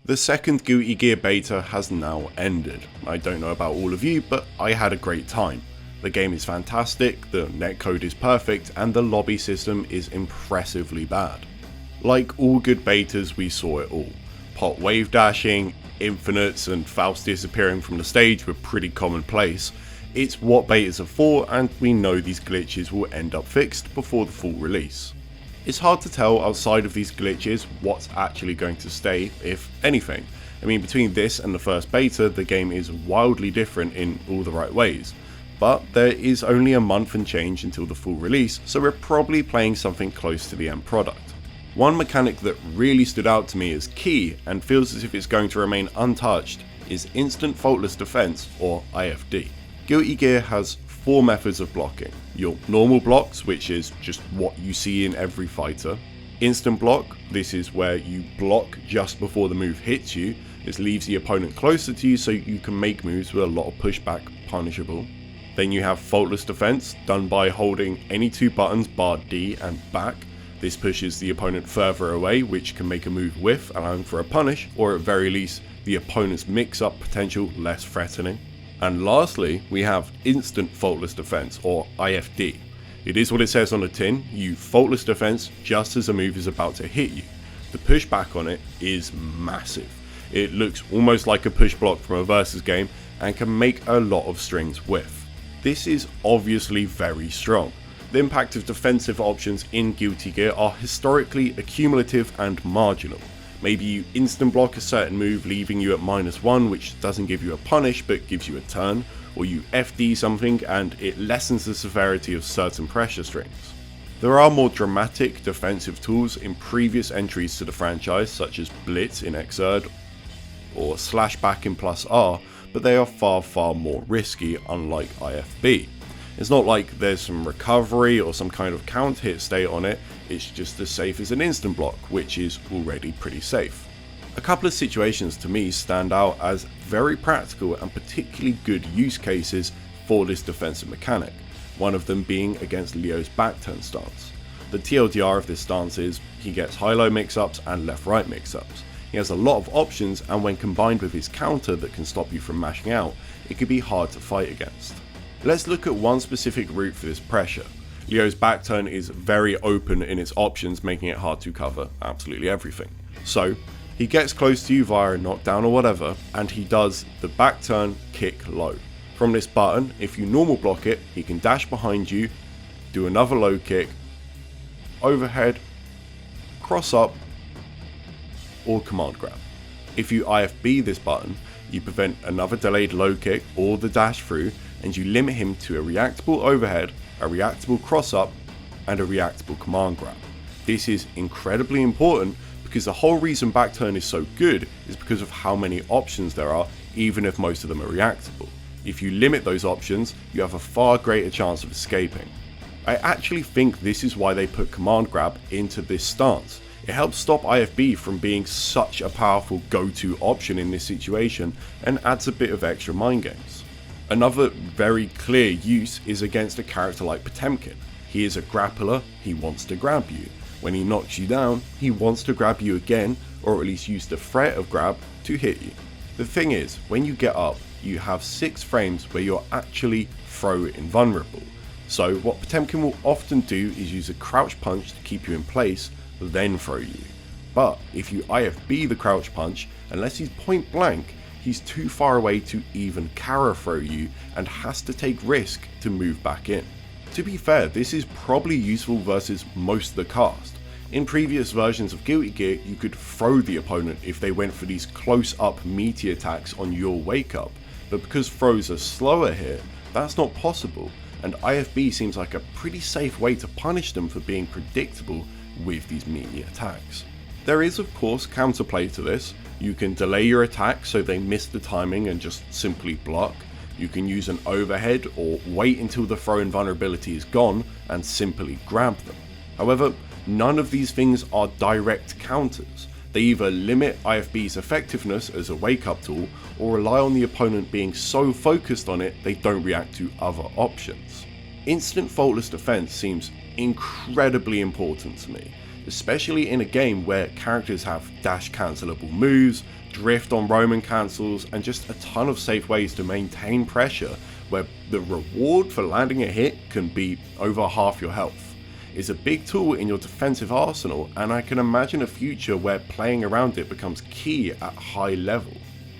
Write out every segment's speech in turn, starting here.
The second Guilty Gear beta has now ended. I don't know about all of you, but I had a great time. The game is fantastic, the netcode is perfect, and the lobby system is impressively bad. Like all good betas, we saw it all. Pot wave dashing, infinites, and Faust disappearing from the stage were pretty commonplace. It's what betas are for, and we know these glitches will end up fixed before the full release. It's hard to tell outside of these glitches what's actually going to stay, if anything. I mean, between this and the first beta, the game is wildly different in all the right ways. But there is only a month and change until the full release, so we're probably playing something close to the end product. One mechanic that really stood out to me as key and feels as if it's going to remain untouched is Instant Faultless Defense, or IFD. Guilty Gear has 4 methods of blocking. Your normal blocks, which is just what you see in every fighter. Instant block, this is where you block just before the move hits you. This leaves the opponent closer to you so you can make moves with a lot of pushback punishable. Then you have Faultless Defense, done by holding any 2 buttons bar D and back. This pushes the opponent further away, which can make a move whiff, allowing for a punish, or at very least the opponent's mix-up potential less threatening. And lastly, we have Instant Faultless Defense, or IFD. It is what it says on the tin, you Faultless Defense just as a move is about to hit you. The pushback on it is massive. It looks almost like a push block from a versus game and can make a lot of strings whiff. This is obviously very strong. The impact of defensive options in Guilty Gear are historically accumulative and marginal. Maybe you instant block a certain move leaving you at -1, which doesn't give you a punish but gives you a turn, or you FD something and it lessens the severity of certain pressure strings. There are more dramatic defensive tools in previous entries to the franchise, such as Blitz in Xrd or Slashback in +R, but they are far more risky, unlike IFB. It's not like there's some recovery or some kind of count hit state on it, it's just as safe as an instant block, which is already pretty safe. A couple of situations to me stand out as very practical and particularly good use cases for this defensive mechanic, one of them being against Leo's back turn stance. The TLDR of this stance is he gets high-low mix-ups and left-right mix-ups. He has a lot of options, and when combined with his counter that can stop you from mashing out, it can be hard to fight against. Let's look at one specific route for this pressure. Leo's back turn is very open in its options, making it hard to cover absolutely everything. So, he gets close to you via a knockdown or whatever, and he does the back turn kick low. From this button, if you normal block it, he can dash behind you, do another low kick, overhead, cross up, or command grab. If you IFB this button, you prevent another delayed low kick or the dash through, and you limit him to a reactable overhead, a reactable cross up, and a reactable command grab. This is incredibly important because the whole reason back turn is so good is because of how many options there are, even if most of them are reactable. If you limit those options, you have a far greater chance of escaping. I actually think this is why they put command grab into this stance. It helps stop IFB from being such a powerful go-to option in this situation and adds a bit of extra mind games. Another very clear use is against a character like Potemkin. He is a grappler, he wants to grab you. When he knocks you down, he wants to grab you again, or at least use the threat of grab to hit you. The thing is, when you get up, you have 6 frames where you're actually throw invulnerable. So what Potemkin will often do is use a crouch punch to keep you in place, then throw you. But if you IFB the crouch punch, unless he's point blank, he's too far away to even Kara throw you and has to take risk to move back in. To be fair, this is probably useful versus most of the cast. In previous versions of Guilty Gear, you could throw the opponent if they went for these close-up meaty attacks on your wake-up, but because throws are slower here, that's not possible, and IFB seems like a pretty safe way to punish them for being predictable with these meaty attacks. There is of course counterplay to this. You can delay your attack so they miss the timing and just simply block. You can use an overhead or wait until the throw invulnerability is gone and simply grab them. However, none of these things are direct counters. They either limit IFB's effectiveness as a wake-up tool or rely on the opponent being so focused on it they don't react to other options. Instant Faultless Defense seems incredibly important to me. especially in a game where characters have dash cancelable moves, drift on roaming cancels, and just a ton of safe ways to maintain pressure where the reward for landing a hit can be over half your health. It's a big tool in your defensive arsenal, and I can imagine a future where playing around it becomes key at high level.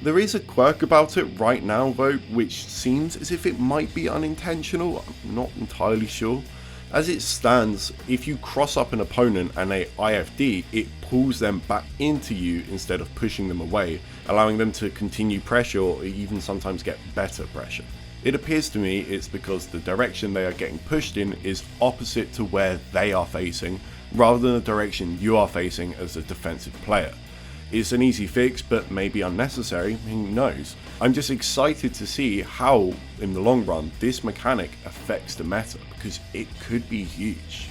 There is a quirk about it right now though, which seems as if it might be unintentional. I'm not entirely sure. As it stands, if you cross up an opponent and they IFD, it pulls them back into you instead of pushing them away, allowing them to continue pressure or even sometimes get better pressure. It appears to me it's because the direction they are getting pushed in is opposite to where they are facing, rather than the direction you are facing as a defensive player. It's an easy fix, but maybe unnecessary, who knows. I'm just excited to see how, in the long run, this mechanic affects the meta, because it could be huge.